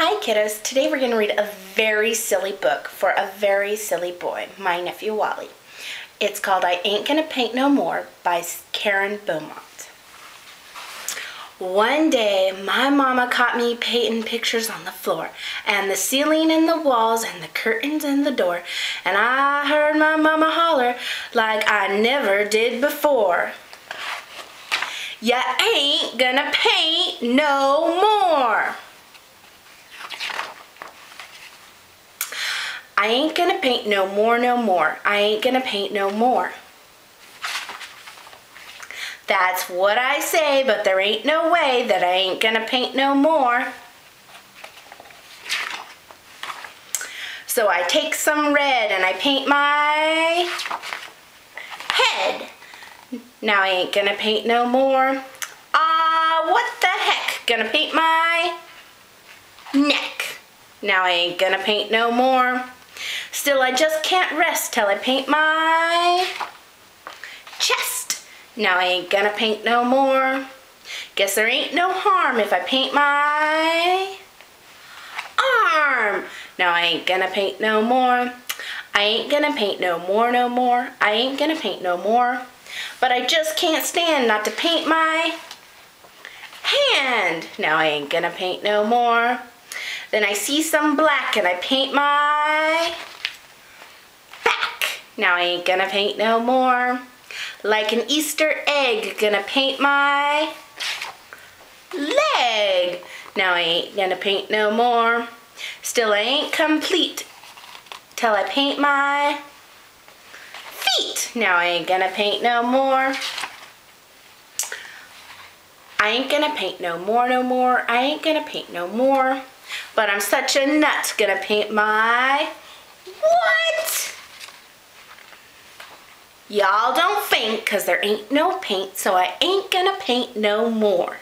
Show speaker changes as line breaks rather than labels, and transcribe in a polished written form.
Hi kiddos, today we're going to read a very silly book for a very silly boy, my nephew Wally. It's called I Ain't Gonna Paint No More by Karen Beaumont. One day my mama caught me painting pictures on the floor and the ceiling and the walls and the curtains and the door, and I heard my mama holler like I never did before. Ya ain't gonna paint no more. I ain't gonna paint no more, no more. I ain't gonna paint no more. That's what I say, but there ain't no way that I ain't gonna paint no more. So I take some red and I paint my head. Now I ain't gonna paint no more. What the heck? Gonna paint my neck. Now I ain't gonna paint no more. Still, I just can't rest till I paint my chest. Now I ain't gonna paint no more. Guess there ain't no harm if I paint my arm. Now I ain't gonna paint no more. I ain't gonna paint no more, no more. I ain't gonna paint no more. But I just can't stand not to paint my hand. Now I ain't gonna paint no more. Then I see some black and I paint my back. Now I ain't gonna paint no more. Like an Easter egg, gonna paint my leg. Now I ain't gonna paint no more. Still I ain't complete till I paint my feet. Now I ain't gonna paint no more. I ain't gonna paint no more, no more. I ain't gonna paint no more. But I'm such a nut, gonna paint my what? Y'all don't faint, 'cause there ain't no paint, so I ain't gonna paint no more.